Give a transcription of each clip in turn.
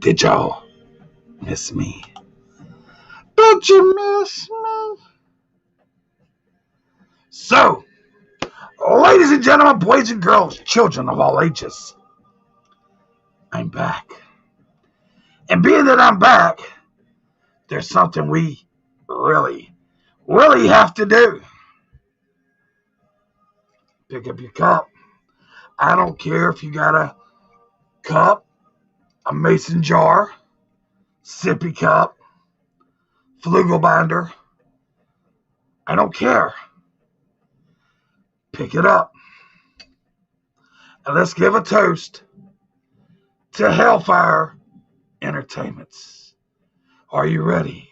Did y'all miss me? Did you miss me? So, ladies and gentlemen, boys and girls, children of all ages, I'm back. And being that I'm back, there's something we really have to do. Pick up your cup. I don't care if you got a cup, a mason jar, sippy cup, Flugelbinder. I don't care. Pick it up. And let's give a toast to Hellfire Entertainments. Are you ready?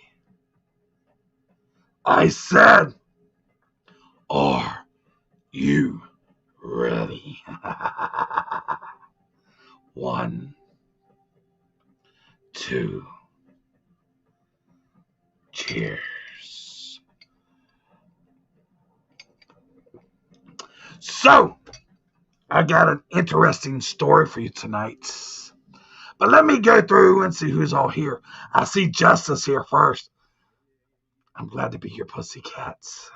I said, are you ready? 1, 2, cheers. So, I got an interesting story for you tonight. But let me go through and see who's all here. I see Justice here first. I'm glad to be here, pussycats.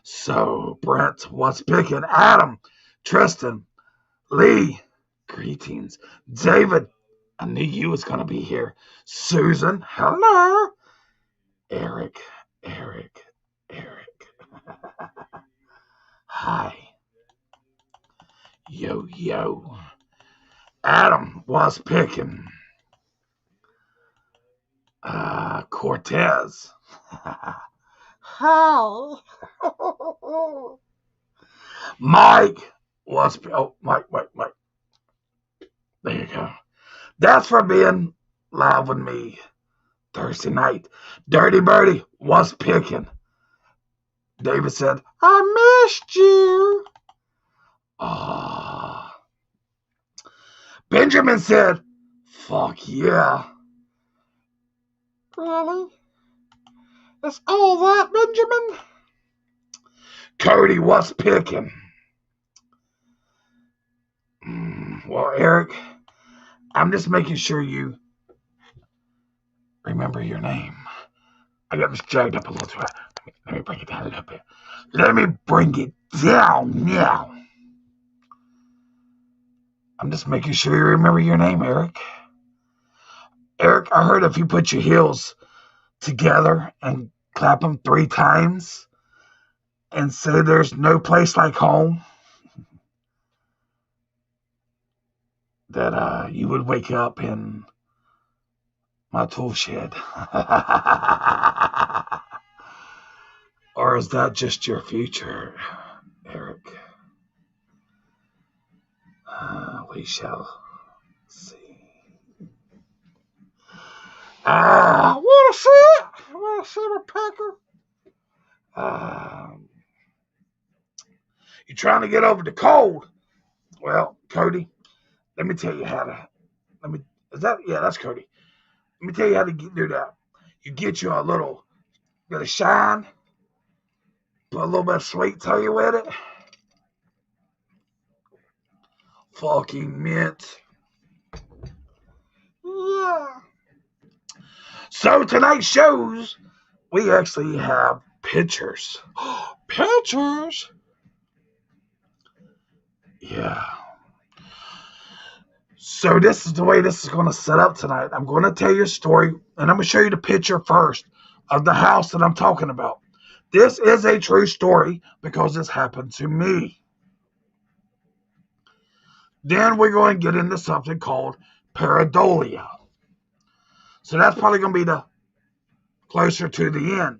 So, Brent, what's picking? Adam, Tristan, Lee, greetings. David, I knew you was going to be here. Susan, hello. Eric. Hi. Yo. Adam was picking. Cortez. Hi. Mike was. Oh, Mike. There you go. That's for being live with me Thursday night. Dirty Birdie was picking. David said, I missed you. Benjamin said, fuck yeah. Really? Is all that, Benjamin? Cody was picking. Well, Eric, I'm just making sure you remember your name. I got this jagged up a little too high. Let me bring it down a little bit. Let me bring it down now. I'm just making sure you remember your name, Eric. Eric, I heard if you put your heels together and clap them 3 times and say there's no place like home, that you would wake up in my tool shed. Or is that just your future, Eric? We shall see. Want to see it? Want to see my Packer? You trying to get over the cold? Well, Cody, let me tell you how to. That's Cody. Let me tell you how to do that. You get you a little bit of shine, put a little bit of sweet tea with it. Fucking mint. Yeah. So tonight's shows, we actually have pictures. Pictures? Yeah. So this is the way this is going to set up tonight. I'm going to tell you a story, and I'm going to show you the picture first of the house that I'm talking about. This is a true story because this happened to me. Then we're going to get into something called pareidolia. So that's probably going to be the closer to the end.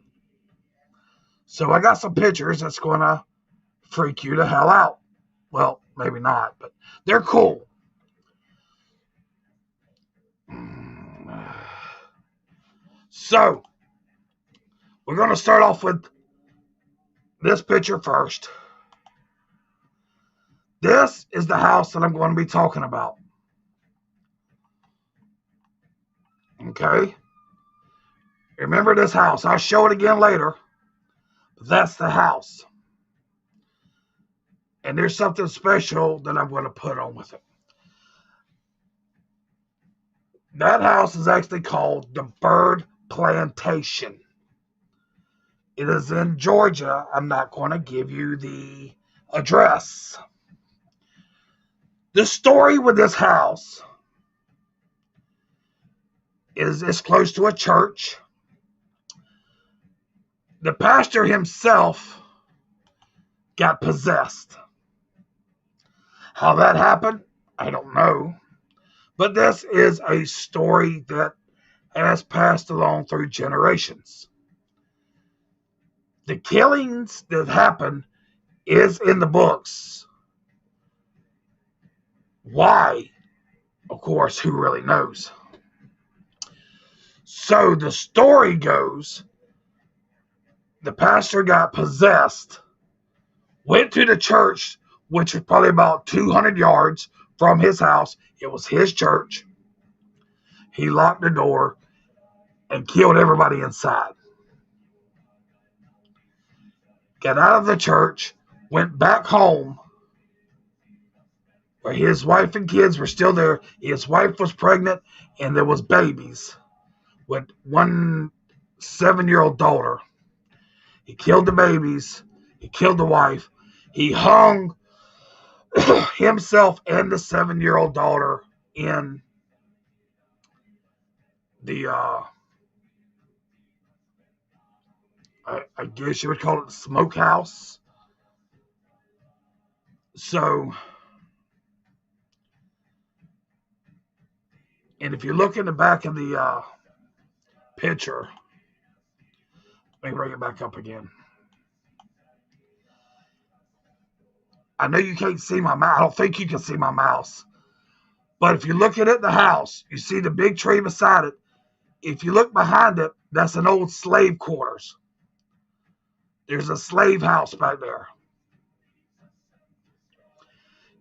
So I got some pictures that's going to freak you the hell out. Well, maybe not, but they're cool. So, we're going to start off with this picture first. This is the house that I'm going to be talking about. Okay? Remember this house. I'll show it again later. But that's the house. And there's something special that I'm going to put on with it. That house is actually called the Bird Plantation. It is in Georgia. I'm not going to give you the address. The story with this house is it's close to a church. The pastor himself got possessed. How that happened, I don't know. But this is a story that has passed along through generations. The killings that happened is in the books. Why? Of course, who really knows? So the story goes, the pastor got possessed, went to the church, which was probably about 200 yards from his house. It was his church. He locked the door and killed everybody inside. Got out of the church, went back home, where his wife and kids were still there. His wife was pregnant, and there was babies with one 7-year-old daughter. He killed the babies. He killed the wife. He hung himself and the 7-year-old daughter in the, I guess you would call it the smokehouse. So, and if you look in the back of the picture, let me bring it back up again. I know you can't see my mouse. I don't think you can see my mouse. But if you're looking at the house, you see the big tree beside it. If you look behind it, that's an old slave quarters. There's a slave house back there.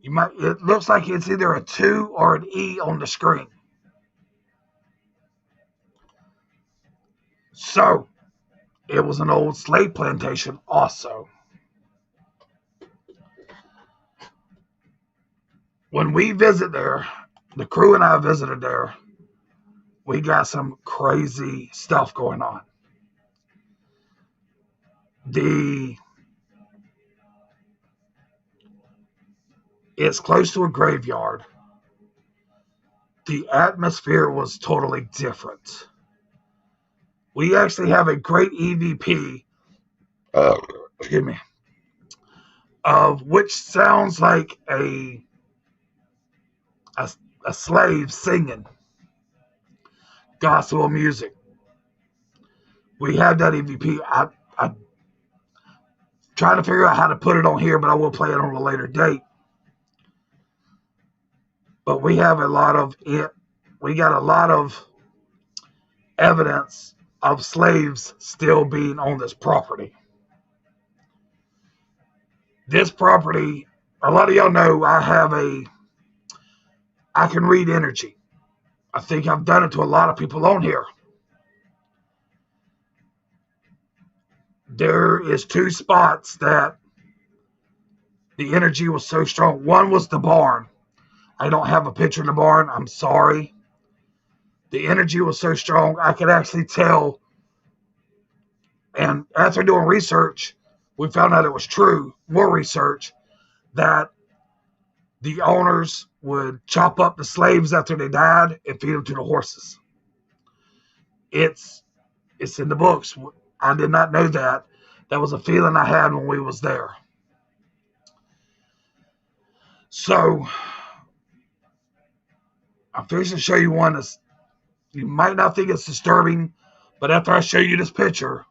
It looks like it's either a 2 or an E on the screen. So, it was an old slave plantation also. When we visit there, the crew and I visited there, we got some crazy stuff going on. It's close to a graveyard. The atmosphere was totally different. We actually have a great EVP, excuse me, of which sounds like a slave singing gospel music. We have that EVP. I'm trying to figure out how to put it on here, but I will play it on a later date. But we have a lot of it. We got a lot of evidence of slaves still being on this property. This property, a lot of y'all know I can read energy. I think I've done it to a lot of people on here. There is 2 spots that the energy was so strong. One was the barn. I don't have a picture of the barn. I'm sorry. The energy was so strong, I could actually tell. And after doing research, we found out it was true, more research, that the owners would chop up the slaves after they died and feed them to the horses. It's in the books. I did not know that. That was a feeling I had when we was there. So, I'm fixing to show you one that's, you might not think it's disturbing, but after I show you this picture,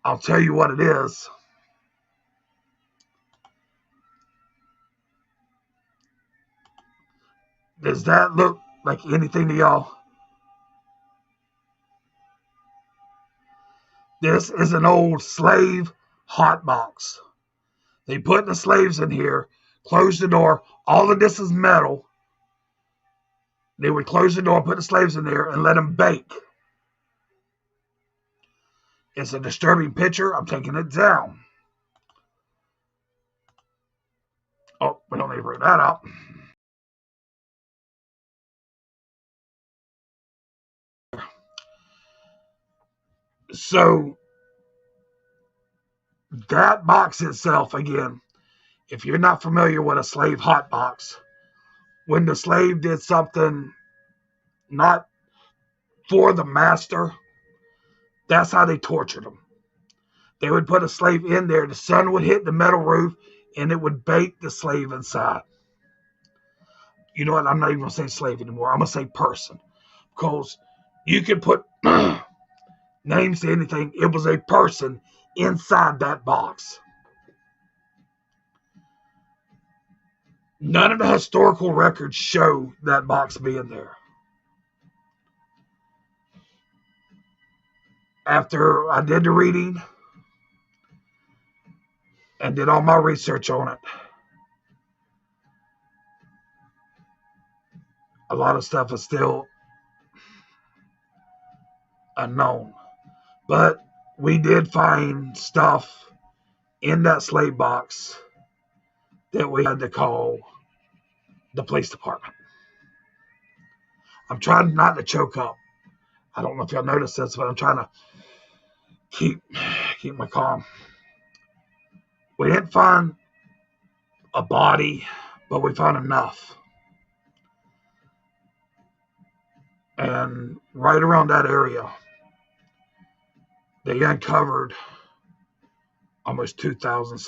I'll tell you what it is. Does that look like anything to y'all? This is an old slave hot box. They put the slaves in here, closed the door. All of this is metal. They would close the door, put the slaves in there, and let them bake. It's a disturbing picture. I'm taking it down. Oh, we don't need to bring that up. So that box itself, again, if you're not familiar with a slave hot box, when the slave did something not for the master, that's how they tortured them. They would put a slave in there, the sun would hit the metal roof, and it would bake the slave inside. You know what? I'm not even going to say slave anymore. I'm going to say person. Because you could put names to anything. It was a person inside that box. None of the historical records show that box being there. After I did the reading and did all my research on it, a lot of stuff is still unknown. But we did find stuff in that slave box that we had to call the police department. I'm trying not to choke up. I don't know if y'all noticed this, but I'm trying to keep my calm. We didn't find a body, but we found enough. And right around that area, they uncovered almost 2,000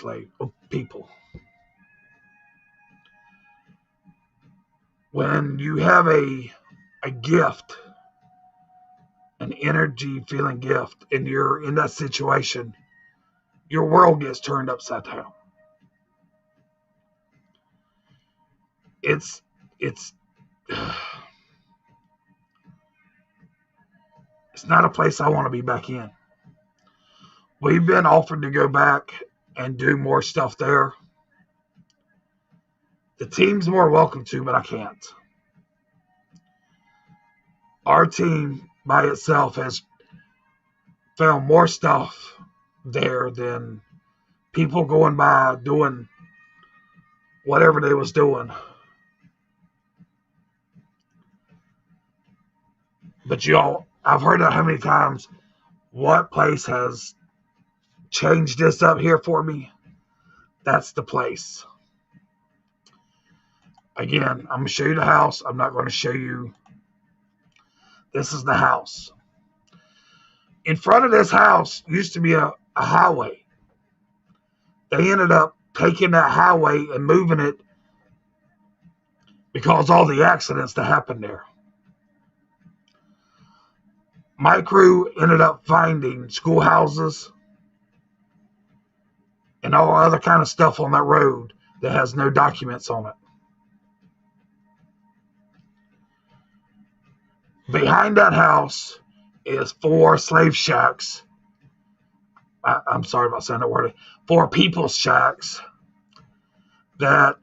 people. When you have a gift, an energy feeling gift, and you're in that situation, your world gets turned upside down. It's it's not a place I want to be back in. We've been offered to go back and do more stuff there. The team's more welcome to, but I can't. Our team by itself has found more stuff there than people going by doing whatever they was doing. But y'all, I've heard that how many times. What place has changed this up here for me? That's the place. Again, I'm going to show you the house. I'm not going to show you. This is the house. In front of this house used to be a highway. They ended up taking that highway and moving it because all the accidents that happened there. My crew ended up finding schoolhouses and all other kind of stuff on that road that has no documents on it. Behind that house is 4 slave shacks. I'm sorry about saying that word. 4 people's shacks that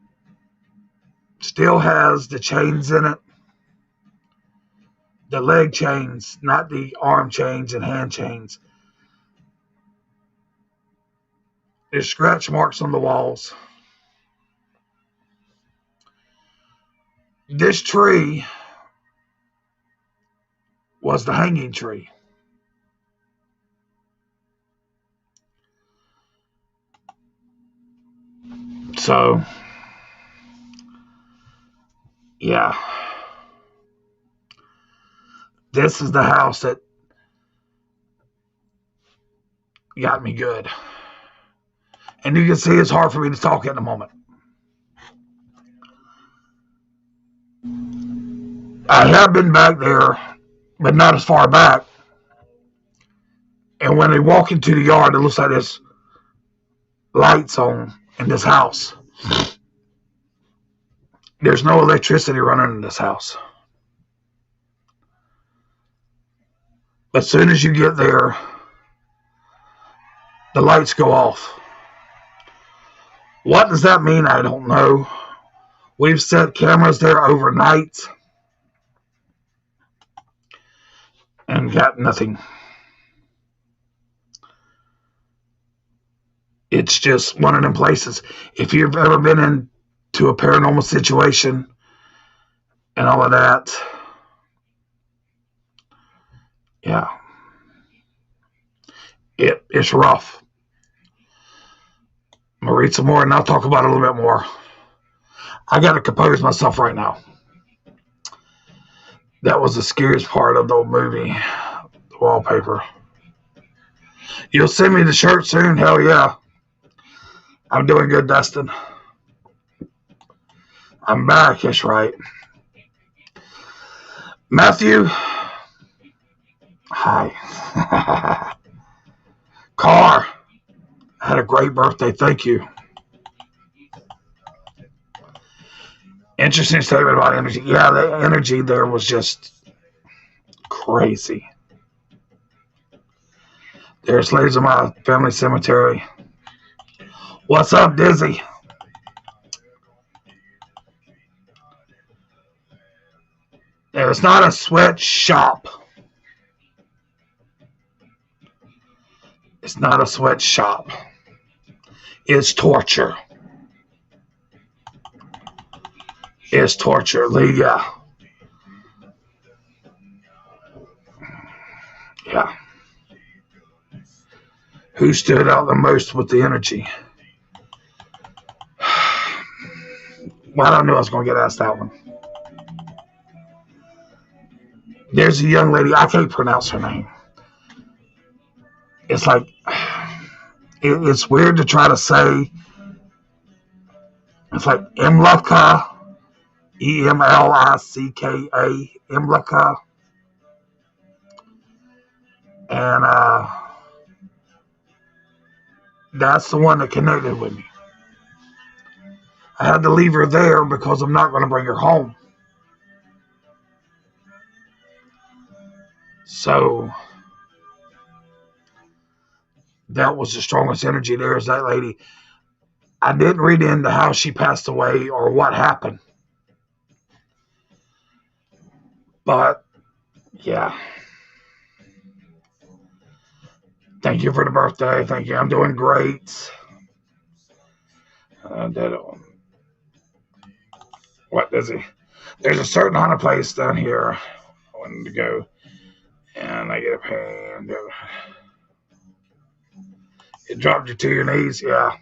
still has the chains in it. The leg chains, not the arm chains and hand chains. There's scratch marks on the walls. This tree was the hanging tree. So, yeah. This is the house that got me good. And you can see it's hard for me to talk at the moment. I have been back there, but not as far back. And when they walk into the yard, it looks like there's lights on in this house. There's no electricity running in this house. But as soon as you get there, the lights go off. What does that mean? I don't know. We've set cameras there overnight and got nothing. It's just one of them places. If you've ever been into a paranormal situation and all of that, yeah. It's rough. I'm going to read some more and I'll talk about it a little bit more. I got to compose myself right now. That was the scariest part of the movie, the wallpaper. You'll send me the shirt soon? Hell yeah. I'm doing good, Dustin. I'm back, that's right. Matthew. Hi. Car. Had a great birthday, thank you. Interesting statement about energy. Yeah, the energy there was just crazy. There's ladies in my family cemetery. What's up, Dizzy? It's not a sweatshop. It's not a sweatshop. It's torture. It's torture, Leah. Yeah. Who stood out the most with the energy? Well, I don't know I was going to get asked that one. There's a young lady, I can't pronounce her name. It's like, it's weird to try to say. It's like Imlicka, Emlicka, Imlicka. And that's the one that connected with me. I had to leave her there because I'm not going to bring her home. So that was the strongest energy there is that lady. I didn't read into how she passed away or what happened. But, yeah. Thank you for the birthday. Thank you. I'm doing great. What does he? There's a certain haunted place down here I wanted to go. And I get a pain. It dropped you to your knees. Yeah.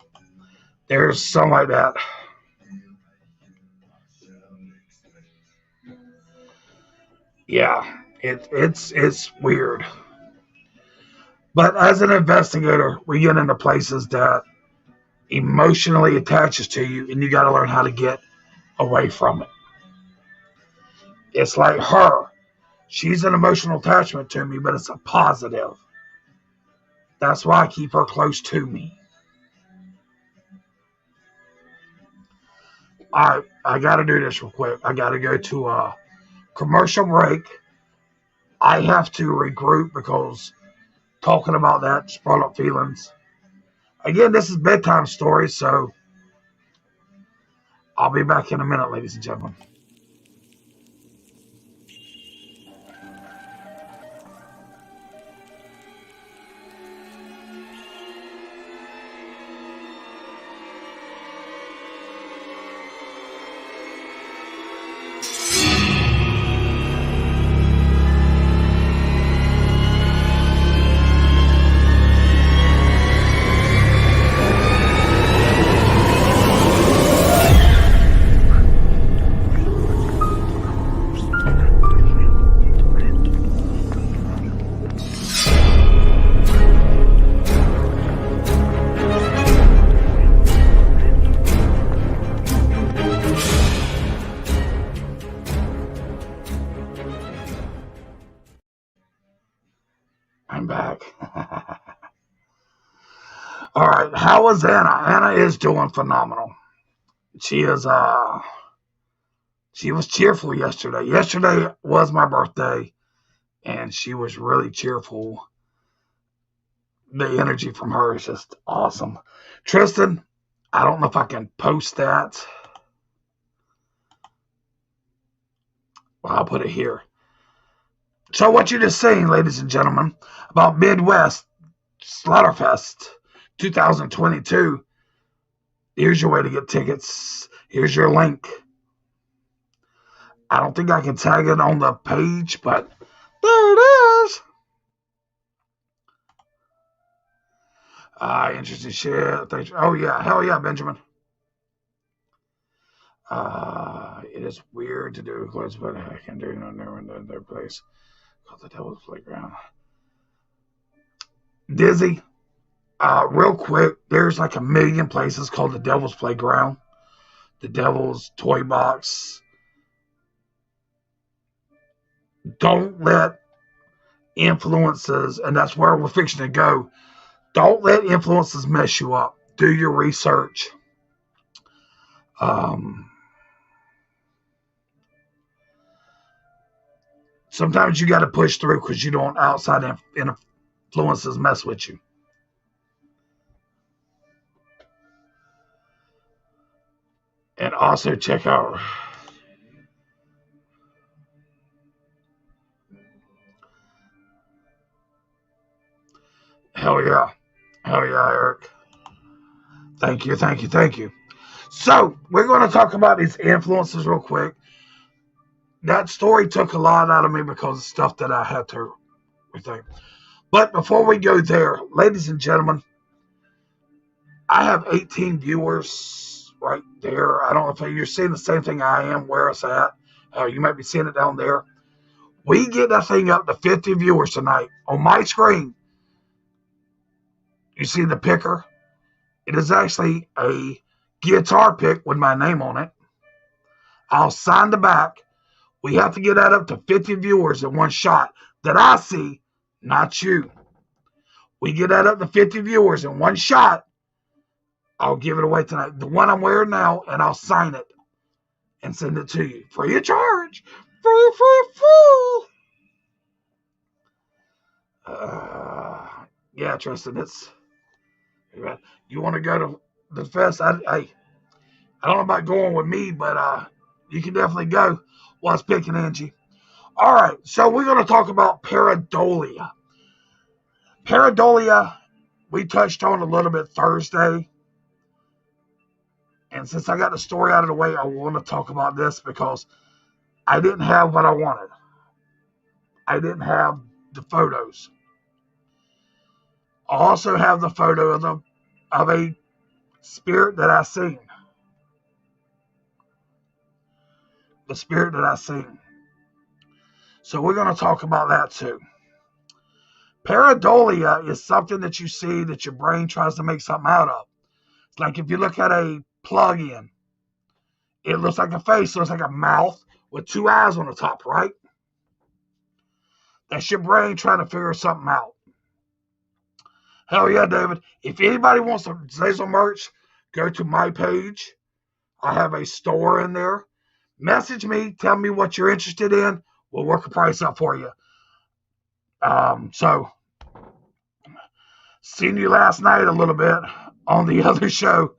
There's something like that. Yeah. It's weird. But as an investigator, we get into places that emotionally attaches to you, and you got to learn how to get away from it. It's like her. She's an emotional attachment to me, but it's a positive. That's why I keep her close to me. All right, I got to do this real quick. I got to go to a commercial break. I have to regroup because talking about that just brought up feelings. Again, this is bedtime stories, so I'll be back in a minute, ladies and gentlemen. I'm back. All right, how is Anna? Anna is doing phenomenal. She is she was cheerful yesterday. Yesterday was my birthday, and she was really cheerful. The energy from her is just awesome. Tristan, I don't know if I can post that. Well, I'll put it here. So what you just saying, ladies and gentlemen, about Midwest Slaughterfest 2022, here's your way to get tickets. Here's your link. I don't think I can tag it on the page, but there it is. Interesting shit. Oh, yeah. Hell yeah, Benjamin. It is weird to do close, but I can do no never in their place. Called the Devil's Playground. Dizzy, real quick, there's like a million places called the Devil's Playground, the Devil's Toy Box. Don't let influences, and that's where we're fixing to go. Don't let influences mess you up. Do your research. Um, Sometimes you got to push through because you don't outside influences mess with you. And also check out. Hell yeah. Hell yeah, Eric. Thank you, thank you, thank you. So, we're going to talk about these influences real quick. That story took a lot out of me because of stuff that I had to rethink. But before we go there, ladies and gentlemen, I have 18 viewers right there. I don't know if you're seeing the same thing I am, where it's at. You might be seeing it down there. We get that thing up to 50 viewers tonight. On my screen, you see the picker? It is actually a guitar pick with my name on it. I'll sign the back. We have to get that up to 50 viewers in one shot that I see, not you. We get that up to 50 viewers in one shot. I'll give it away tonight. The one I'm wearing now, and I'll sign it and send it to you free of charge. Free, free, free. Yeah, Tristan, it's you want to go to the fest? I don't know about going with me, but you can definitely go. While picking Angie. All right, so we're going to talk about pareidolia. Pareidolia, we touched on a little bit Thursday. And since I got the story out of the way, I want to talk about this because I didn't have what I wanted. I didn't have the photos. I also have the photo of a spirit that I seen. The spirit that I seen. So we're going to talk about that too. Pareidolia is something that you see that your brain tries to make something out of. It's like if you look at a plug-in, it looks like a face, it looks like a mouth with two eyes on the top, right? That's your brain trying to figure something out. Hell yeah, David. If anybody wants some Azazel merch, go to my page. I have a store in there. Message me. Tell me what you're interested in. We'll work a price up for you. So, seen you last night a little bit on the other show.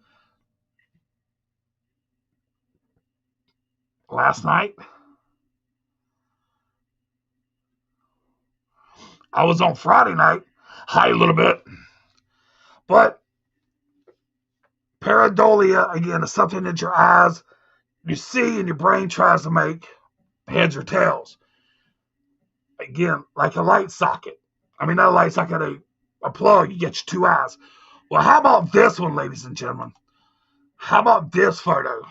Last night, I was on Friday night. Hi, a little bit. But pareidolia, again, is something that your eyes, you see and your brain tries to make heads or tails. Again, like a light socket. I mean, not a light socket, a plug. You get your two eyes. Well, how about this one, ladies and gentlemen? How about this photo?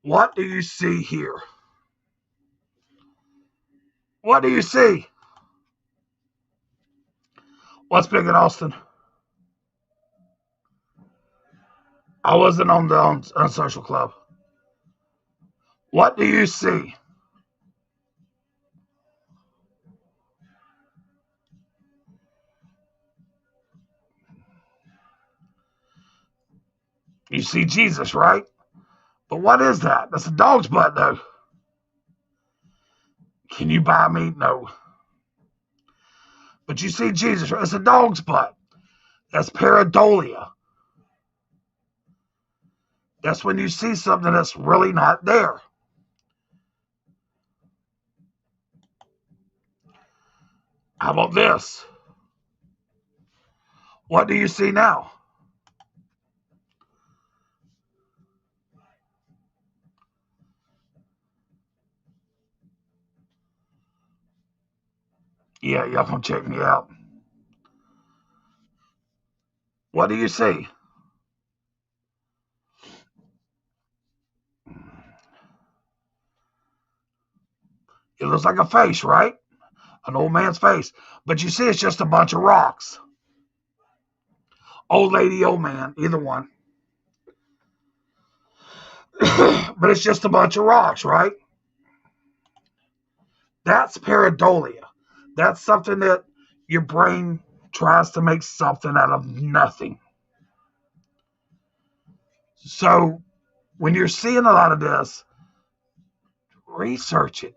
What do you see here? What do you see? What's big in Austin? I wasn't on the Unsocial Club. What do you see? You see Jesus, right? But what is that? That's a dog's butt, though. Can you buy me? No. But you see Jesus, right? It's a dog's butt. That's pareidolia. That's when you see something that's really not there. How about this? What do you see now? Yeah, y'all come check me out. What do you see? It looks like a face, right? An old man's face. But you see, it's just a bunch of rocks. Old lady, old man, either one. But it's just a bunch of rocks, right? That's pareidolia. That's something that your brain tries to make something out of nothing. So when you're seeing a lot of this, research it.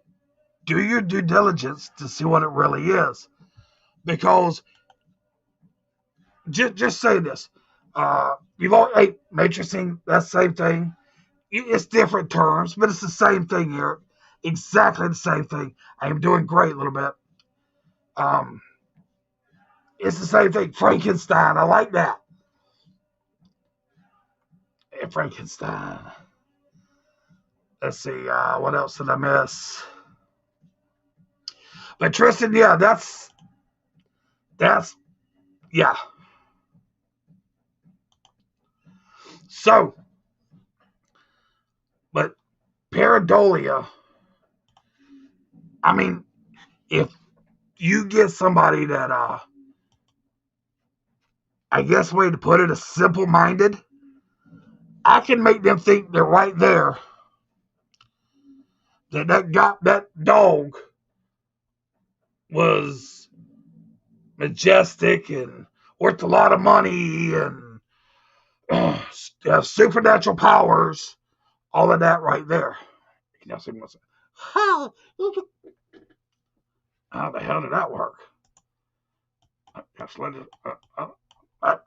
Do your due diligence to see what it really is. Because just say this. You've all matrixing, that same thing. It's different terms, but it's the same thing here. Exactly the same thing. I am doing great a little bit. Um, it's the same thing. Frankenstein. I like that. Frankenstein. Let's see. What else did I miss? But Tristan, yeah, that's yeah. So, but pareidolia. I mean, if you get somebody that, I guess, way to put it, is simple-minded, I can make them think they're right there. That dog was majestic and worth a lot of money and supernatural powers, all of that right there. You know, someone say, how the hell did that work?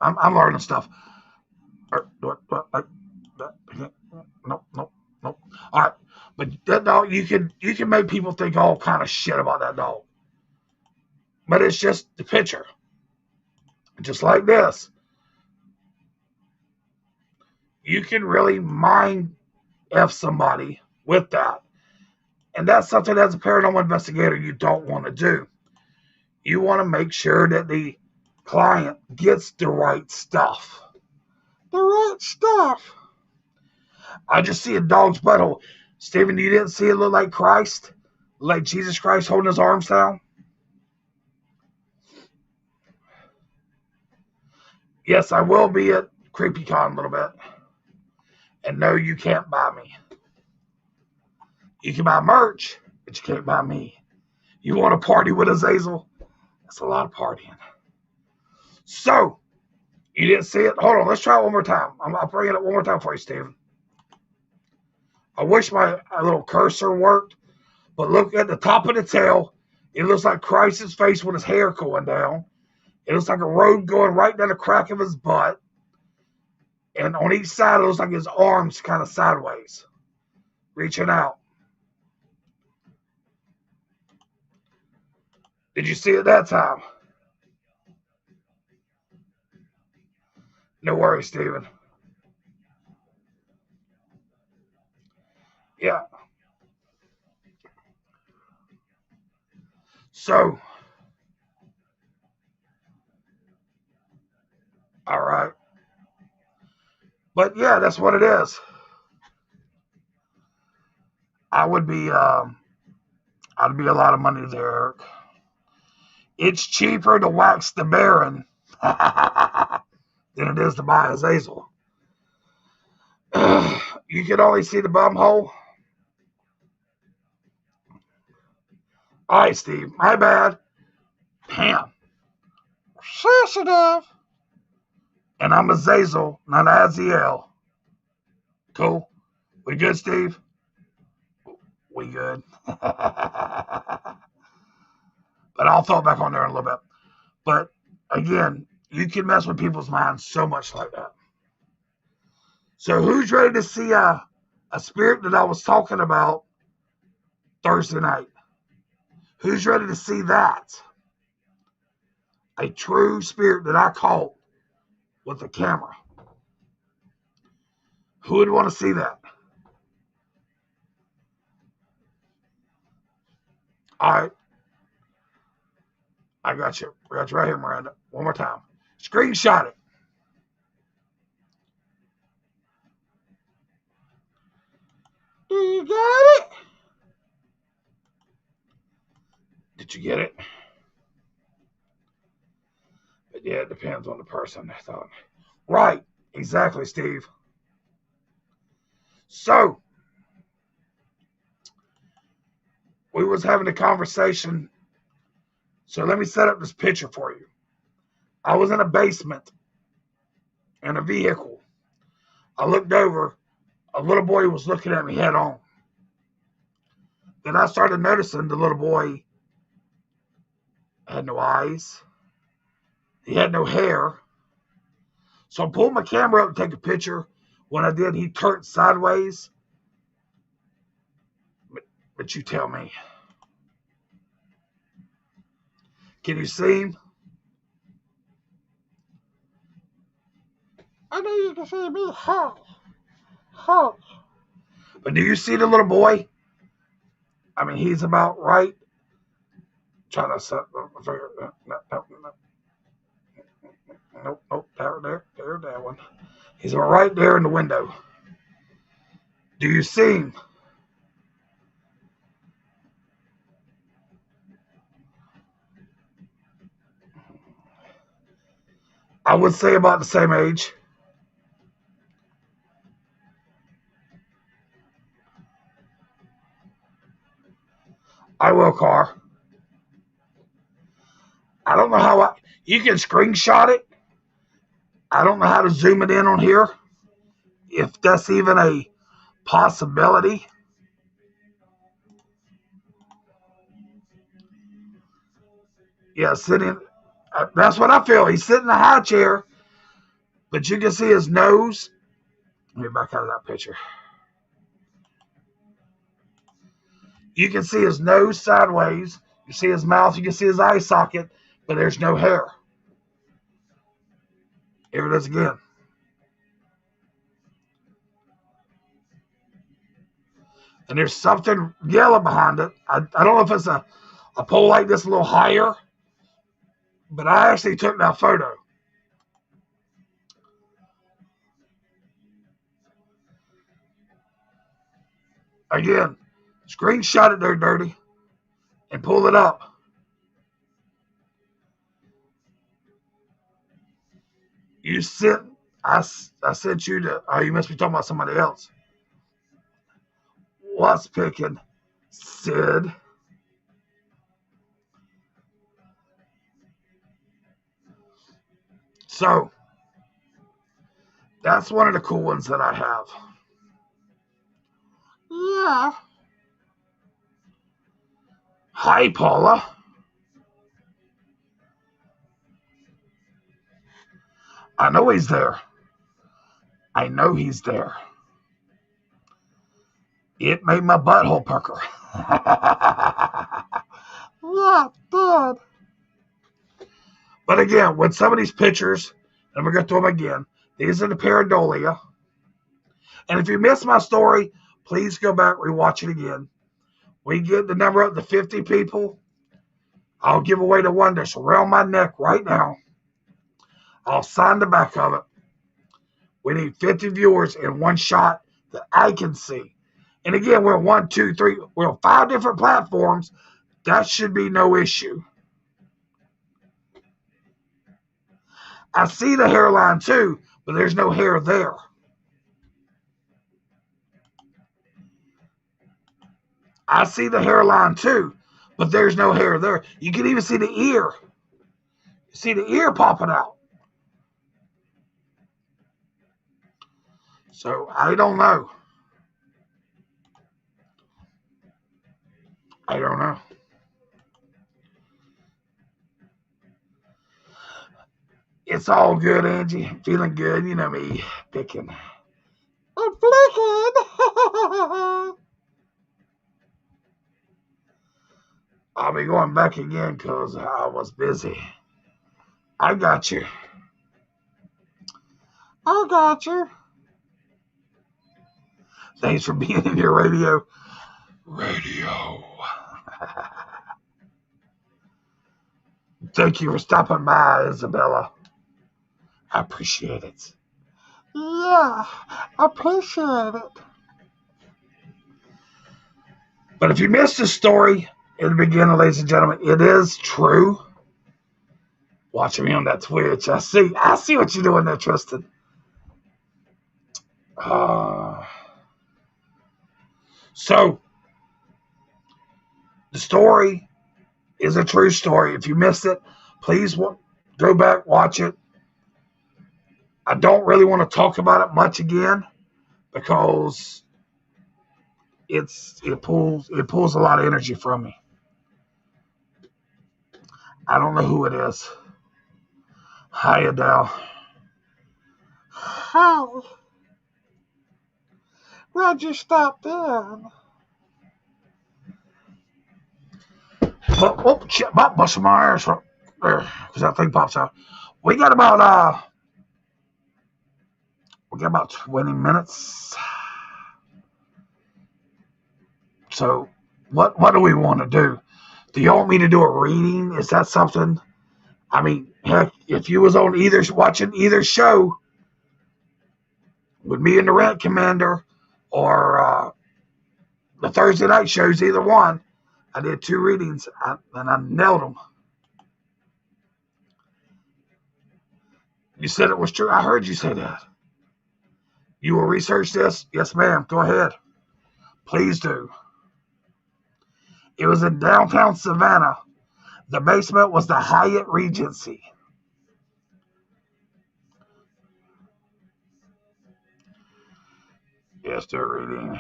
I'm learning stuff. Nope, nope, nope. All right, but that dog, you can make people think all kind of shit about that dog, but it's just the picture, just like this. You can really mind f somebody with that, and that's something as a paranormal investigator you don't want to do. You want to make sure that the client gets the right stuff. The right stuff. I just see a dog's butthole. Stephen, you didn't see it look like Christ? Like Jesus Christ holding his arms down? Yes, I will be at CreepyCon a little bit. And no, you can't buy me. You can buy merch, but you can't buy me. You want to party with Azazel? That's a lot of partying. So, you didn't see it? Hold on, let's try it one more time. I'll bring it up one more time for you, Stephen. I wish my little cursor worked, but look at the top of the tail. It looks like Christ's face with his hair going down. It looks like a road going right down the crack of his butt. And on each side, it looks like his arms kind of sideways, reaching out. Did you see it that time? No worries, Steven. Yeah. So, all right. But yeah, that's what it is. I would be, I'd be a lot of money there, Eric. It's cheaper to wax the Baron than it is to buy Azazel. You can only see the bum hole. All right, Steve. My bad. Damn. Sensitive. And I'm Azazel, not Azazel. Cool. We good, Steve? We good. But I'll throw it back on there in a little bit. But again, you can mess with people's minds so much like that. So who's ready to see a spirit that I was talking about Thursday night? Who's ready to see that? A true spirit that I caught with a camera. Who would want to see that? All right. I got you. I got you right here, Miranda. One more time. Screenshot it. Do you get it? Did you get it? But yeah, it depends on the person, I thought. Right. Exactly, Steve. So, we was having a conversation. So let me set up this picture for you. I was in a basement in a vehicle. I looked over. A little boy was looking at me head on. Then I started noticing the little boy had no eyes. He had no hair. So I pulled my camera up to take a picture. When I did, he turned sideways. But you tell me. Can you see him? I know you can see me. Huh. But do you see the little boy? I mean, he's about right. Trying to set the figure. Nope. There, that one. He's right there in the window. Do you see him? I would say about the same age. I will, Car. I don't know how you can screenshot it. I don't know how to zoom it in on here. If that's even a possibility. Yeah, sitting. That's what I feel. He's sitting in a high chair, but you can see his nose. Let me back out of that picture. You can see his nose sideways. You see his mouth. You can see his eye socket, but there's no hair. Here it is again. And there's something yellow behind it. I don't know if it's a pole like this a little higher, but I actually took that photo. Again, screenshot it there, Dirty, and pull it up. You sent, I sent you to, oh, you must be talking about somebody else. What's picking? Sid. So, that's one of the cool ones that I have. Yeah. Hi, Paula. I know he's there. I know he's there. It made my butthole pucker. Yeah, it did. But again, with some of these pictures, and we're going to throw them again, these are the pareidolia. And if you missed my story, please go back, rewatch it again. We get the number up to 50 people. I'll give away the one that's around my neck right now. I'll sign the back of it. We need 50 viewers in one shot that I can see. And again, we're 1, 2, 3, we're on 5 different platforms. That should be no issue. I see the hairline too, but there's no hair there. I see the hairline too, but there's no hair there. You can even see the ear. You see the ear popping out. So I don't know. I don't know. It's all good, Angie. Feeling good. You know me, picking. I'm flicking. I'll be going back again because I was busy. I got you. I got you. Thanks for being in your radio. Thank you for stopping by, Isabella. I appreciate it. Yeah, I appreciate it. But if you missed the story in the beginning, ladies and gentlemen, it is true. Watching me on that Twitch, I see what you're doing there, Tristan. So the story is a true story. If you missed it, please go back, watch it. I don't really want to talk about it much again because it pulls a lot of energy from me. I don't know who it is. Hi, Adele. Hi. Why'd you stop in? Bust my ears there because that thing pops out. We got about 20 minutes. So what do we want to do? Do you want me to do a reading? Is that something? I mean, heck, if you was on watching either show with me and the Rant Commander or the Thursday night shows, either one, I did 2 readings and I nailed them. You said it was true. I heard you say that. You will research this? Yes, ma'am. Go ahead. Please do. It was in downtown Savannah. The basement was the Hyatt Regency. Yes, they're reading.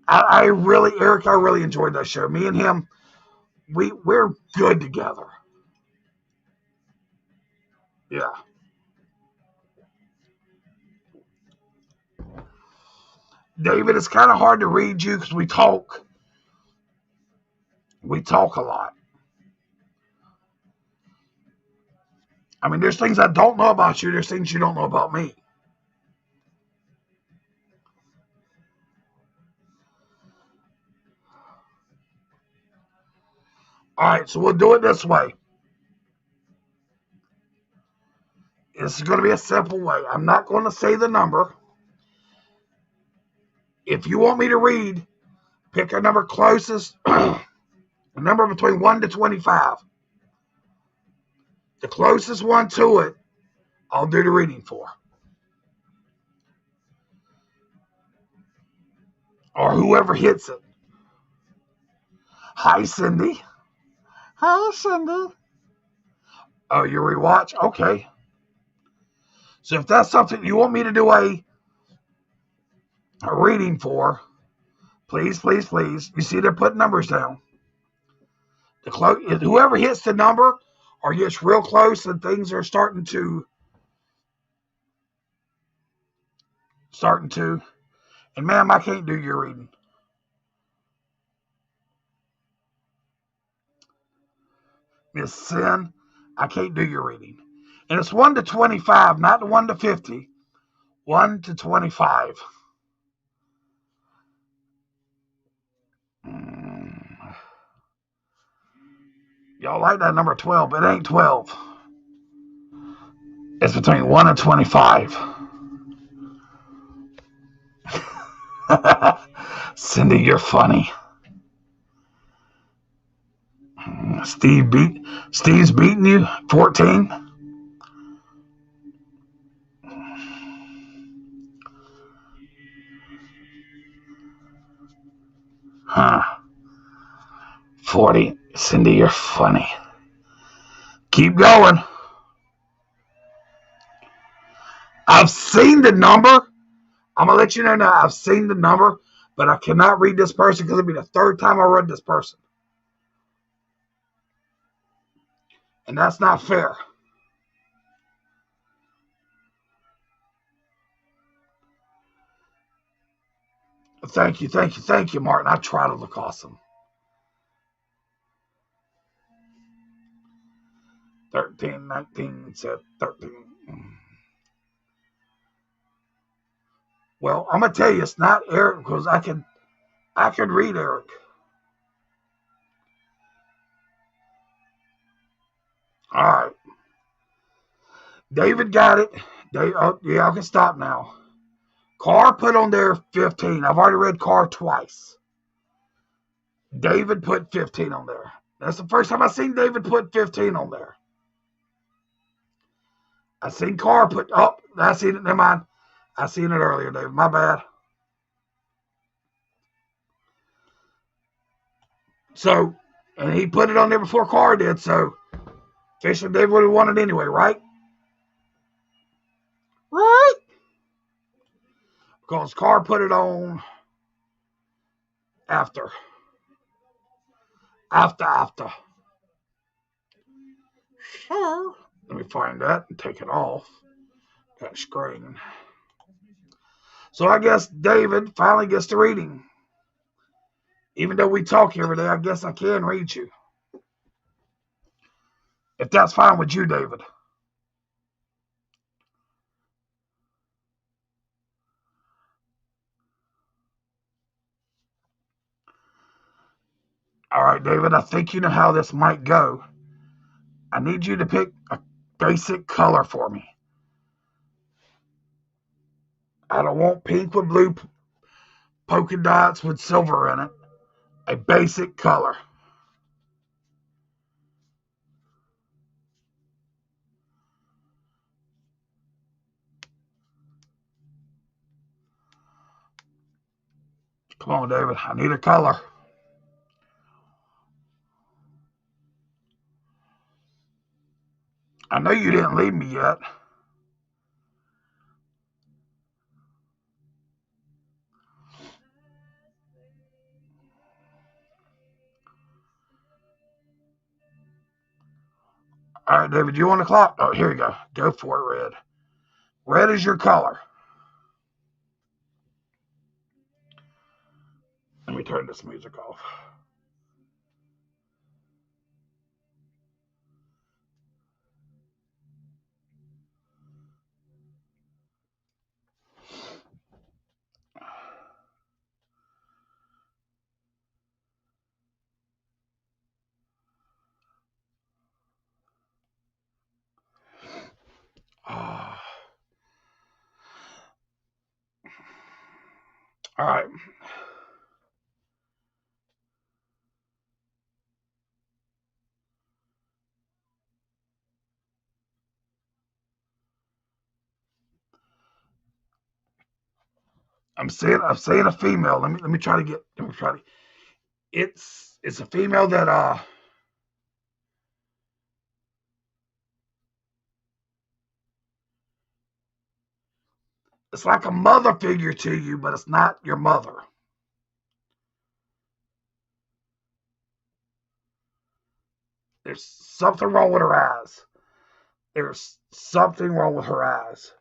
Eric, I really enjoyed that show. Me and him, we're good together. Yeah. David, it's kind of hard to read you because we talk. We talk a lot. I mean, there's things I don't know about you. There's things you don't know about me. All right, so we'll do it this way. This is going to be a simple way. I'm not going to say the number. If you want me to read, pick a number closest, a number between 1 to 25. The closest one to it, I'll do the reading for. Or whoever hits it. Hi, Cindy. Hi, Cindy. Oh, you rewatch? Okay. So if that's something you want me to do a reading for, please, please, please. You see they're putting numbers down. Whoever hits the number or gets real close and things are starting to, and ma'am, I can't do your reading. Miss Sin, I can't do your reading. And it's 1 to 25, not the 1 to 50. 1 to 25. Y'all like that number 12, but it ain't 12. It's between 1 and 25. Cindy, you're funny. Steve's beating you, 14. Huh. 40. Cindy, you're funny. Keep going. I've seen the number. I'm going to let you know now. I've seen the number, but I cannot read this person because it'll be the 3rd time I read this person. And that's not fair. Thank you, Martin. I try to look awesome. 13, 19, said 13. Well, I'm going to tell you, it's not Eric because I can read Eric. All right. David got it. Yeah, I can stop now. Carr put on there 15. I've already read Carr twice. David put 15 on there. That's the first time I've seen David put 15 on there. I seen Carr put, oh, I seen it, never mind. I seen it earlier, David. My bad. So, and he put it on there before Carr did, so officially David would have won it anyway, right? Right? Because Carr put it on after. Sure. Let me find that and take it off that screen. So I guess David finally gets to reading. Even though we talk every day, I guess I can read you. If that's fine with you, David. All right, David, I think you know how this might go. I need you to pick a basic color for me. I don't want pink with blue polka dots with silver in it. A basic color. Come on, David. I need a color. I know you didn't leave me yet. All right, David, you want a clock? Oh, here you go. Go for it, red. Red is your color. Let me turn this music off. All right. I'm saying a female. Let me try to. It's a female that it's like a mother figure to you, but it's not your mother. There's something wrong with her eyes. There's something wrong with her eyes.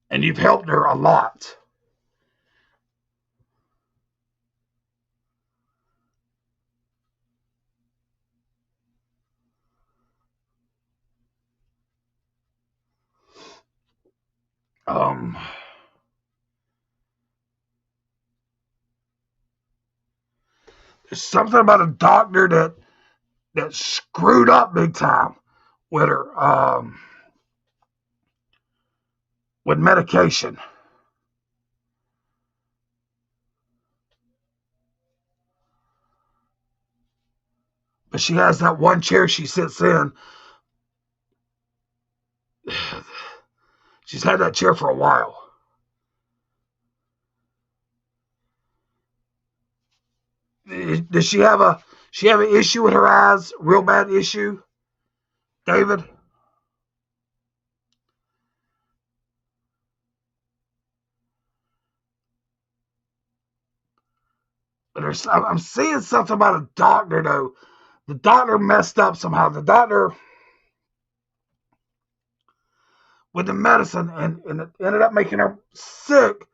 And you've helped her a lot. Um, there's something about a doctor that screwed up big time with her with medication. But she has that one chair she sits in. She's had that chair for a while. Does she have an issue with her eyes? Real bad issue, David? But I'm seeing something about a doctor though. The doctor messed up somehow. The doctor with the medicine and it ended up making her sick,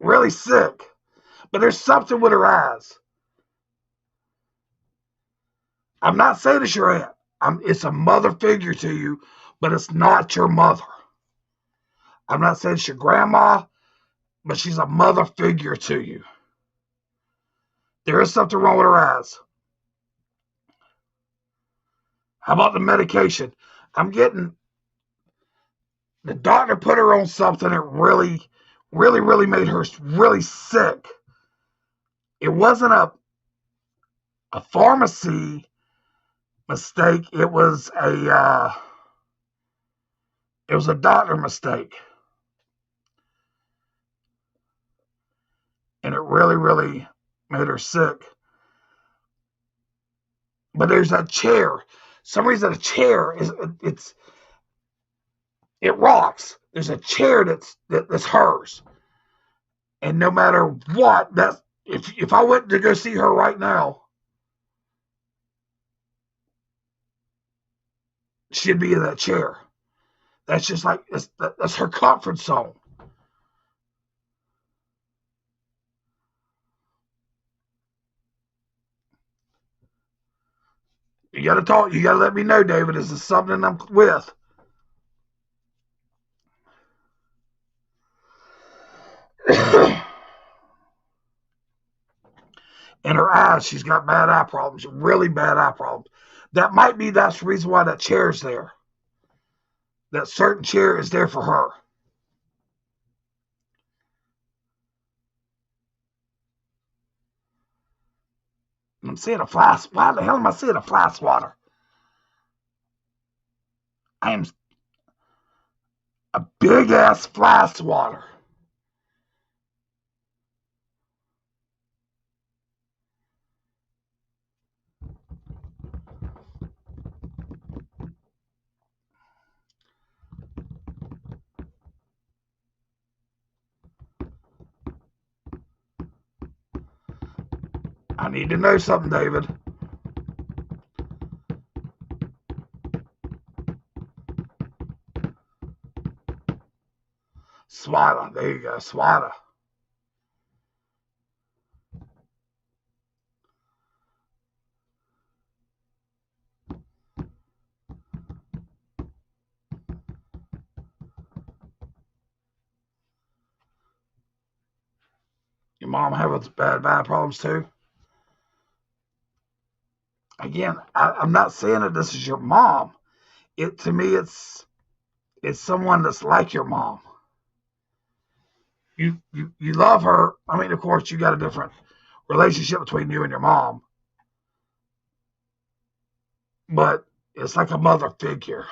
really sick. But there's something with her eyes. I'm not saying it's your aunt. It's a mother figure to you, but it's not your mother. I'm not saying it's your grandma, but she's a mother figure to you. There is something wrong with her eyes. How about the medication? I'm getting The doctor put her on something that really made her really sick. It wasn't a pharmacy mistake. It was a doctor mistake, and it really made her sick. But there's a chair. Some reason a chair it rocks. There's a chair that's hers, and no matter what, that's if I went to go see her right now, she'd be in that chair. That's just like that's her comfort zone. You gotta talk. You gotta let me know, David. Is this something I'm with? In her eyes, she's got bad eye problems, really bad eye problems. That's the reason why that chair's there. That certain chair is there for her. I'm seeing a fly. Why the hell am I seeing a fly swatter? I am a big ass fly swatter. I need to know something, David. Swatter. There you go. Swatter. Your mom having bad problems too? Again, I'm not saying that this is your mom. To me, it's someone that's like your mom. You love her. I mean, of course, you got a different relationship between you and your mom, but it's like a mother figure.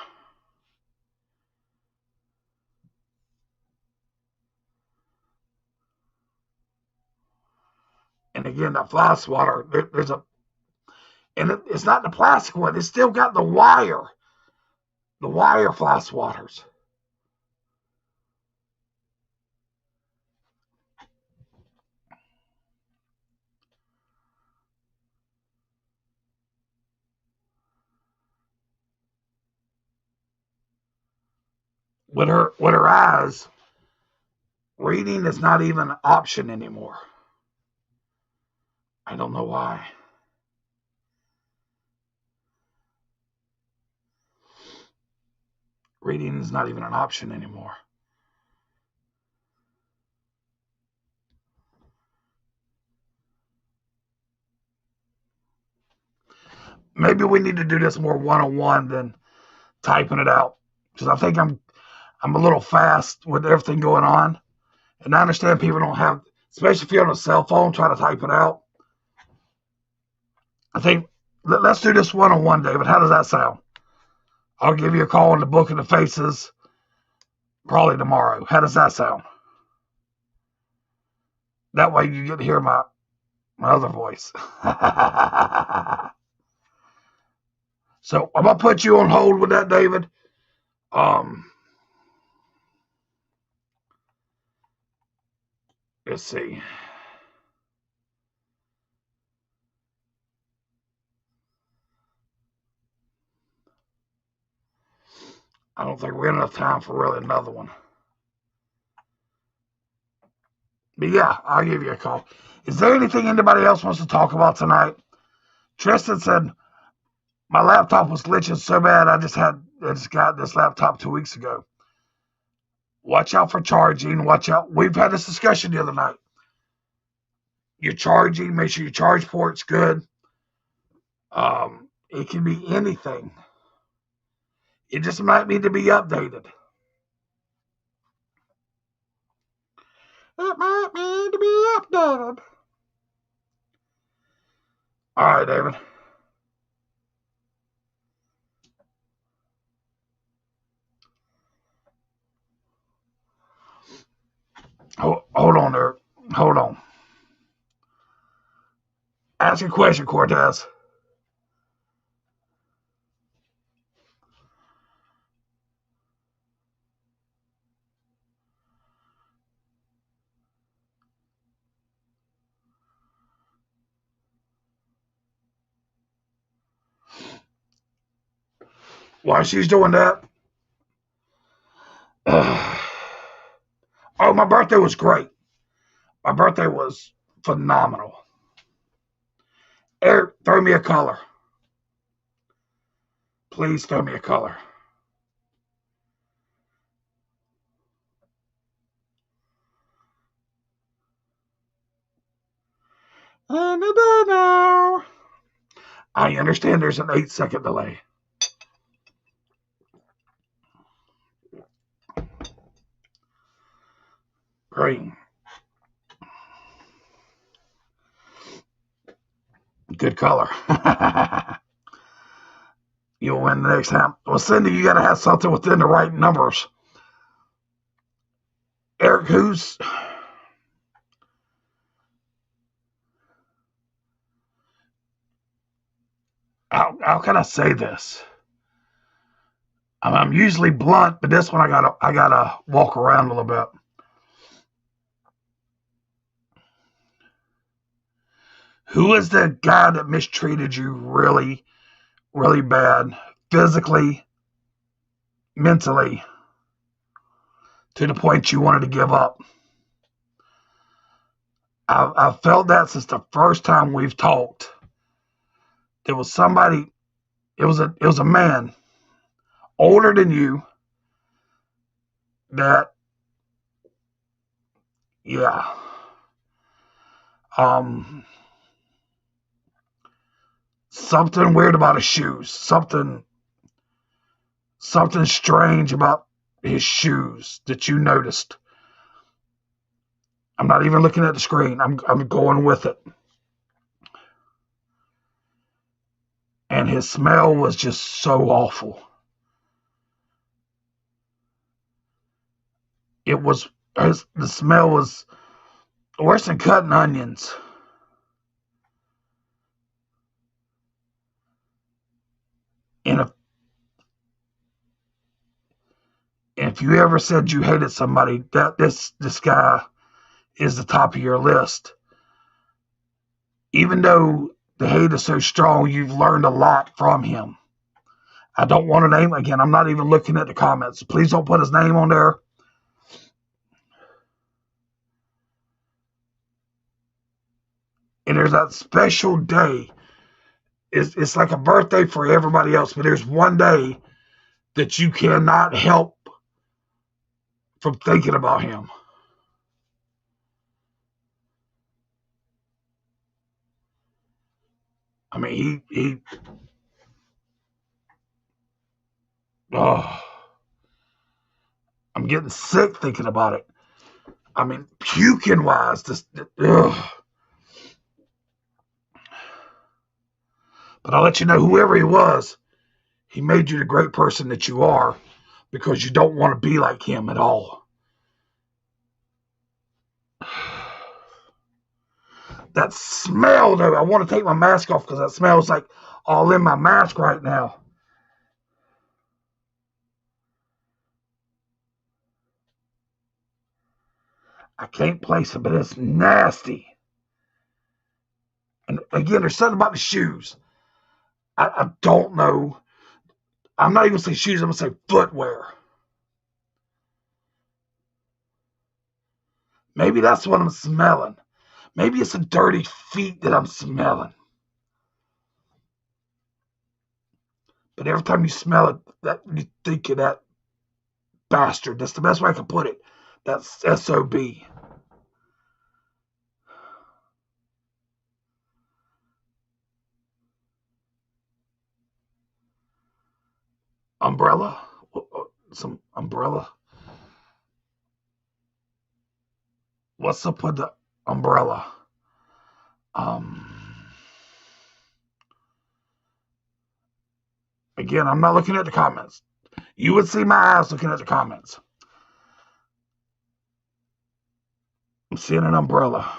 And again, the fly swatter, it's not the plastic one. It's still got the wire fly swatters. With her eyes, reading is not even an option anymore. I don't know why. Reading is not even an option anymore. Maybe we need to do this more one-on-one than typing it out, because I think I'm a little fast with everything going on, and I understand people don't have, especially if you're on a cell phone trying to type it out. I think let's do this one-on-one, David. How does that sound? I'll give you a call in the book of the faces probably tomorrow. How does that sound? That way you get to hear my other voice. So I'm gonna put you on hold with that, David. Let's see. I don't think we have enough time for really another one. But yeah, I'll give you a call. Is there anything anybody else wants to talk about tonight? Tristan said my laptop was glitching so bad I just got this laptop 2 weeks ago. Watch out for charging. Watch out. We've had this discussion the other night. You're charging, make sure your charge port's good. It can be anything. It just might need to be updated. It might need to be updated. All right, David. Hold on there. Hold on. Ask a question, Cortez. While she's doing that, oh, my birthday was great. My birthday was phenomenal. Eric, throw me a color. Please throw me a color. Any day now. I understand there's an 8-second delay. Green. Good color. You'll win the next time. Well, Cindy, you got to have something within the right numbers. Eric, how can I say this? I'm usually blunt, but this one I gotta walk around a little bit. Who is the guy that mistreated you really, really bad, physically, mentally, to the point you wanted to give up? I've felt that since the first time we've talked. There was somebody. It was a man older than you that, yeah, um, something weird about his shoes, something strange about his shoes that you noticed. I'm not even looking at the screen. I'm going with it. And his smell was just so awful. The smell was worse than cutting onions. And if you ever said you hated somebody, that this guy is the top of your list. Even though the hate is so strong, you've learned a lot from him. I don't want to name again. I'm not even looking at the comments. Please don't put his name on there. And there's that special day. It's like a birthday for everybody else, but there's one day that you cannot help from thinking about him. I mean, oh, I'm getting sick thinking about it. I mean, puking wise, ugh. But I'll let you know, whoever he was, he made you the great person that you are because you don't want to be like him at all. That smell, though, I want to take my mask off because that smells like all in my mask right now. I can't place it, but it's nasty. And again, there's something about the shoes. I don't know. I'm not even going to say shoes, I'm going to say footwear. Maybe that's what I'm smelling. Maybe it's the dirty feet that I'm smelling. But every time you smell it, that you think of that bastard. That's the best way I can put it. That's SOB. Umbrella? Some umbrella? What's up with the umbrella? Again, I'm not looking at the comments. You would see my eyes looking at the comments. I'm seeing an umbrella.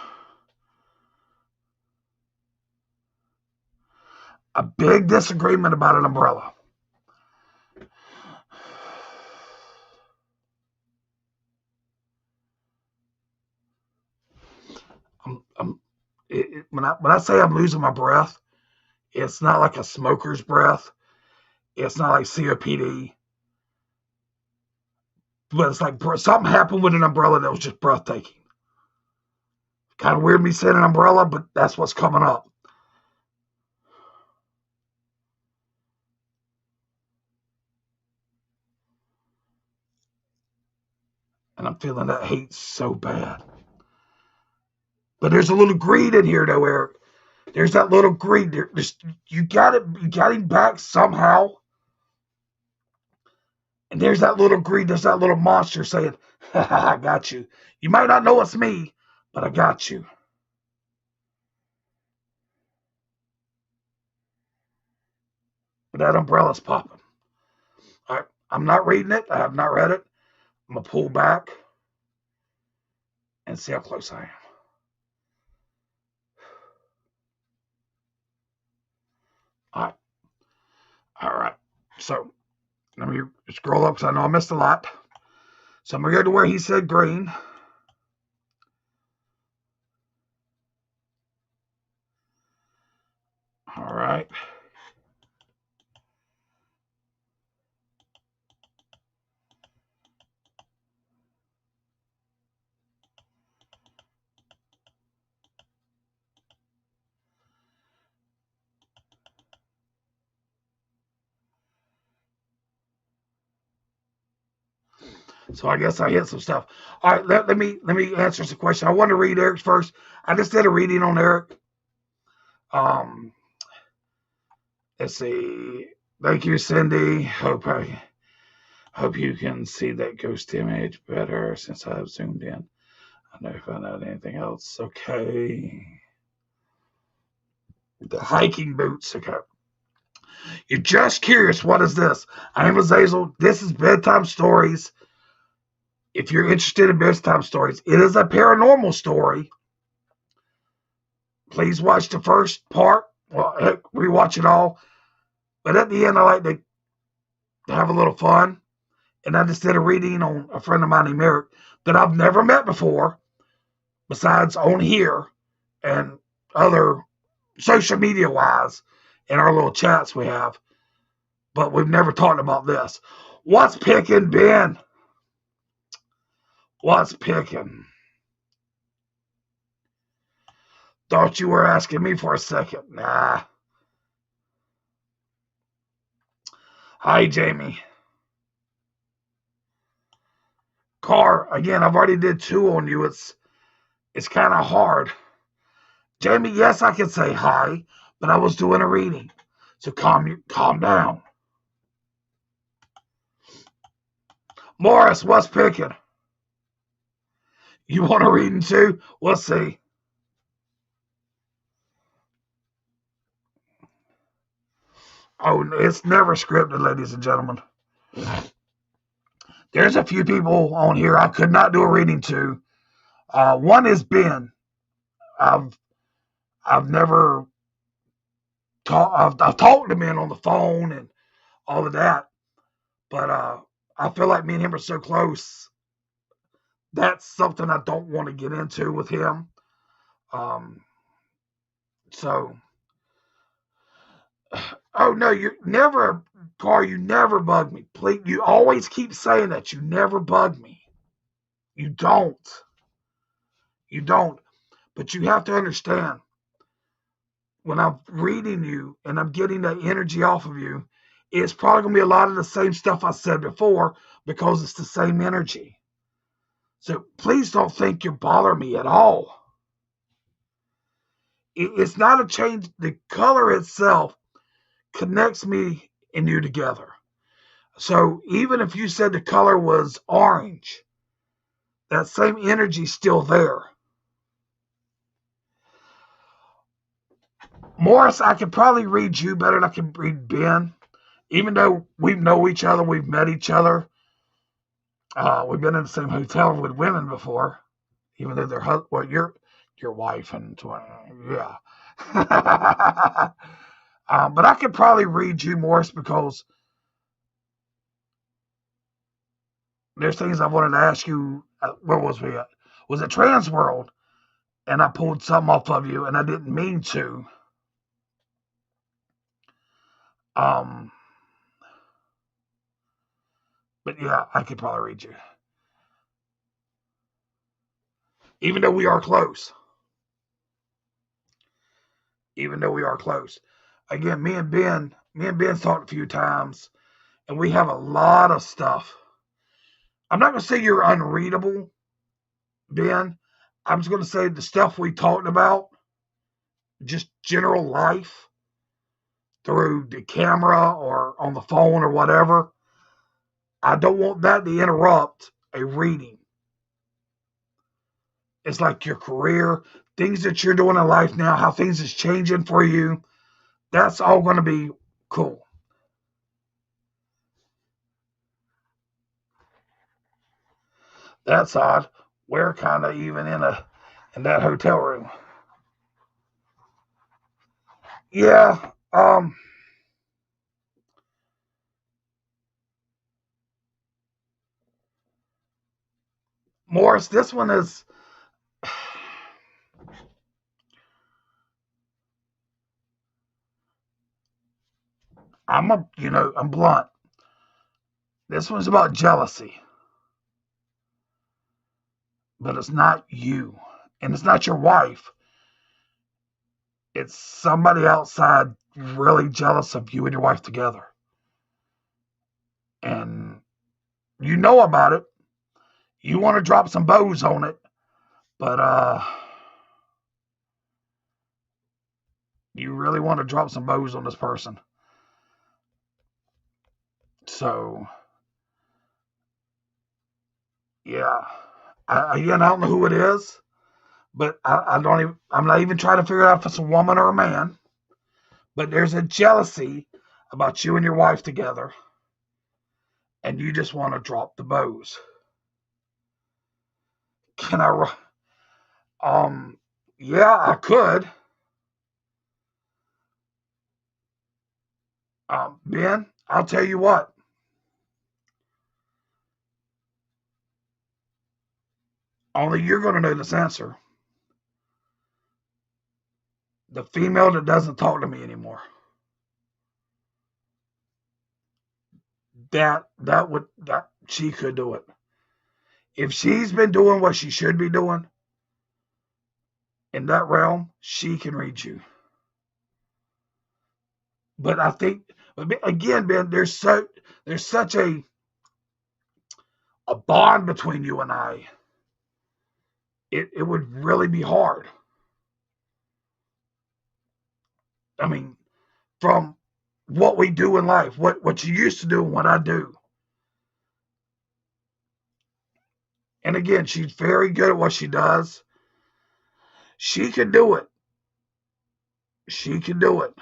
A big disagreement about an umbrella. When I say I'm losing my breath, it's not like a smoker's breath. It's not like COPD. But it's like something happened with an umbrella that was just breathtaking. Kind of weird me saying an umbrella, but that's what's coming up. And I'm feeling that hate so bad. But there's a little greed in here, though, Eric. There's that little greed. You got him back somehow. And there's that little greed. There's that little monster saying, I got you. You might not know it's me, but I got you. But that umbrella's popping. All right, I'm not reading it. I have not read it. I'm going to pull back and see how close I am. All right. So let me scroll up because I know I missed a lot. So I'm going to go to where he said green. All right. So I guess I hit some stuff. All right, let me answer some questions. I want to read Eric's first. I just did a reading on Eric. Let's see. Thank you, Cindy. Hope you can see that ghost image better since I've zoomed in. I never found out anything else. Okay. The hiking boots. Okay. You're just curious. What is this? I am Azazel. This is Bedtime Stories. If you're interested in bedtime stories, it is a paranormal story. Please watch the first part. Well, heck, rewatch it all. But at the end, I like to have a little fun. And I just did a reading on a friend of mine named Eric that I've never met before, besides on here and other social media wise in our little chats we have. But we've never talked about this. What's picking, Ben? What's picking? Thought you were asking me for a second. Nah. Hi, Jamie. Car, again, I've already did 2 on you. It's kind of hard. Jamie, yes, I can say hi, but I was doing a reading. So calm down. Morris, what's picking? You want a reading too? We'll see. Oh, it's never scripted, ladies and gentlemen. There's a few people on here I could not do a reading to. One is Ben. I've never I've talked to Ben on the phone and all of that, but I feel like me and him are so close. That's something I don't want to get into with him. So, oh no, you never, Car, you never bug me. Please, you always keep saying that. You never bug me. You don't. You don't. But you have to understand, when I'm reading you and I'm getting that energy off of you, it's probably going to be a lot of the same stuff I said before because it's the same energy. So please don't think you bother me at all. It's not a change. The color itself connects me and you together. So even if you said the color was orange, that same energy's still there. Morris, I could probably read you better than I can read Ben. Even though we know each other, we've met each other. We've been in the same hotel with women before, even though they're well, your wife and yeah. But I could probably read you, Morris, because there's things I wanted to ask you. Where was we at? Was it Trans World? And I pulled something off of you, and I didn't mean to. But yeah, I could probably read you. Even though we are close. Even though we are close. Again, me and Ben's talked a few times, and we have a lot of stuff. I'm not going to say you're unreadable, Ben. I'm just going to say the stuff we talked about, just general life, through the camera or on the phone or whatever. I don't want that to interrupt a reading. It's like your career, things that you're doing in life now, how things is changing for you. That's all going to be cool. That's odd. We're kind of even in that hotel room. Yeah. Morris, this one is. I'm blunt. This one's about jealousy, but it's not you, and it's not your wife. It's somebody outside really jealous of you and your wife together, and you know about it. You want to drop some bows on it, but you really want to drop some bows on this person. So, yeah. Again, I don't know who it is, but I'm not even trying to figure out if it's a woman or a man. But there's a jealousy about you and your wife together, and you just want to drop the bows. Can I? Yeah, I could. Ben, I'll tell you what. Only you're going to know this answer. The female that doesn't talk to me anymore. That she could do it. If she's been doing what she should be doing in that realm, she can read you. But I think again, Ben, there's such a bond between you and I. It would really be hard. I mean, from what we do in life, what you used to do and what I do. And again, she's very good at what she does. She can do it. She can do it.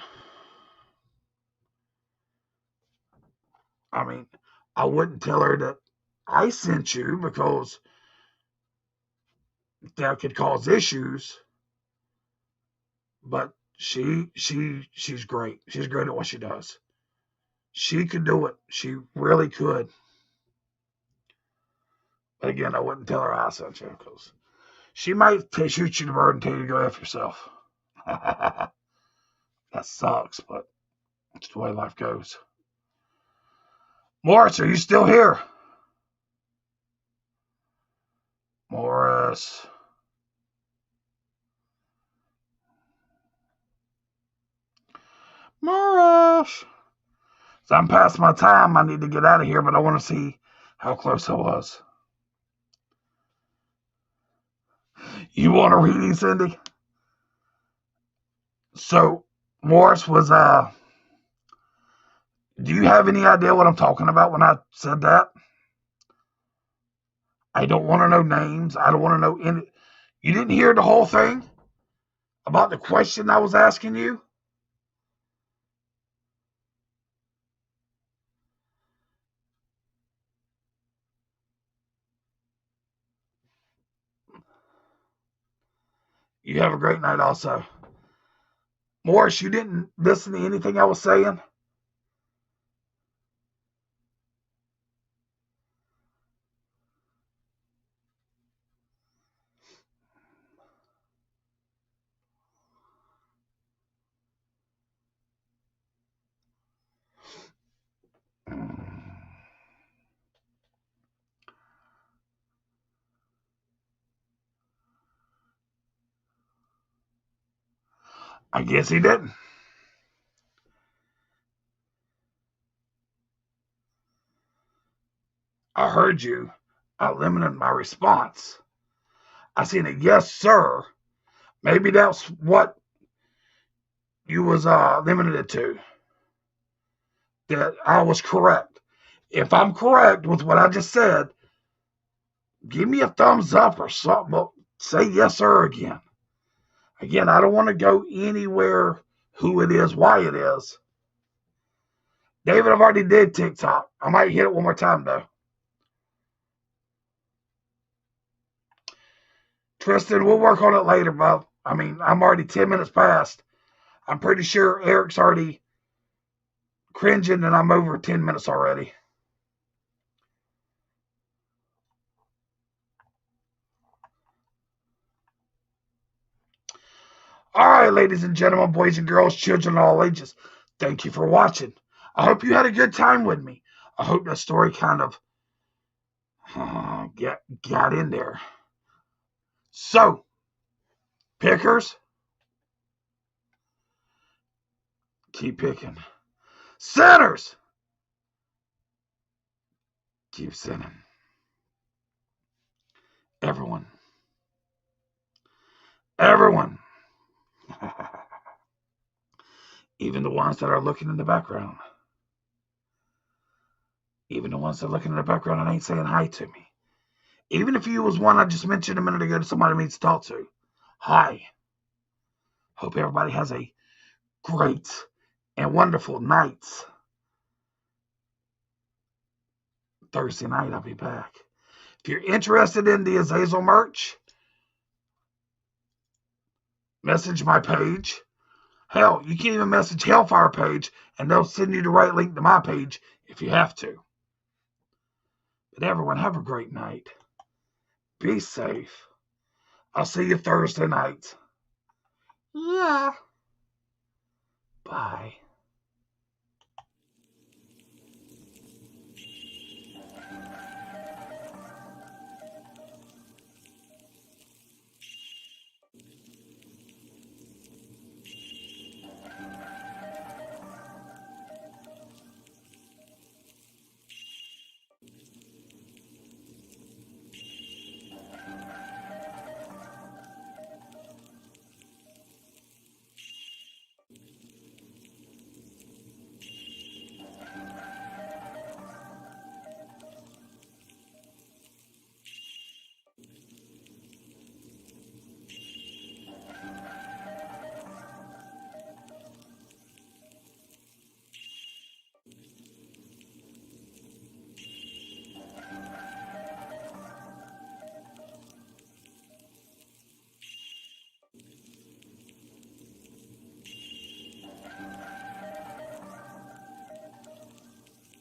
I mean, I wouldn't tell her that I sent you because that could cause issues. But she's great. She's great at what she does. She could do it. She really could. But again, I wouldn't tell her I sent you because she might shoot you the bird and tell you to go F yourself. That sucks, but it's the way life goes. Morris, are you still here? Morris. Morris. So I'm past my time. I need to get out of here, but I want to see how close I was. You want a reading, Cindy? So Morris was do you have any idea what I'm talking about when I said that? I don't want to know names. I don't want to know any. You didn't hear the whole thing about the question I was asking you? You have a great night also. Morris, you didn't listen to anything I was saying? I guess he didn't. I heard you. I limited my response. I seen a yes, sir. Maybe that's what you was limited to. That I was correct. If I'm correct with what I just said, give me a thumbs up or something. Well, say yes, sir again. Again, I don't want to go anywhere who it is, why it is. David, I've already did TikTok. I might hit it one more time, though. Tristan, we'll work on it later, bub. I mean, I'm already 10 minutes past. I'm pretty sure Eric's already cringing, and I'm over 10 minutes already. All right, ladies and gentlemen, boys and girls, children of all ages, thank you for watching. I hope you had a good time with me. I hope that story kind of got in there. So, pickers, keep picking. Sinners, keep sinning. Everyone. Even the ones that are looking in the background. Even the ones that are looking in the background and ain't saying hi to me. Even if you was one I just mentioned a minute ago that somebody needs to talk to. Hi. Hope everybody has a great and wonderful night. Thursday night, I'll be back. If you're interested in the Azazel merch, message my page. Hell, you can even message Hellfire page, and they'll send you the right link to my page if you have to. But everyone, have a great night. Be safe. I'll see you Thursday night. Yeah. Bye.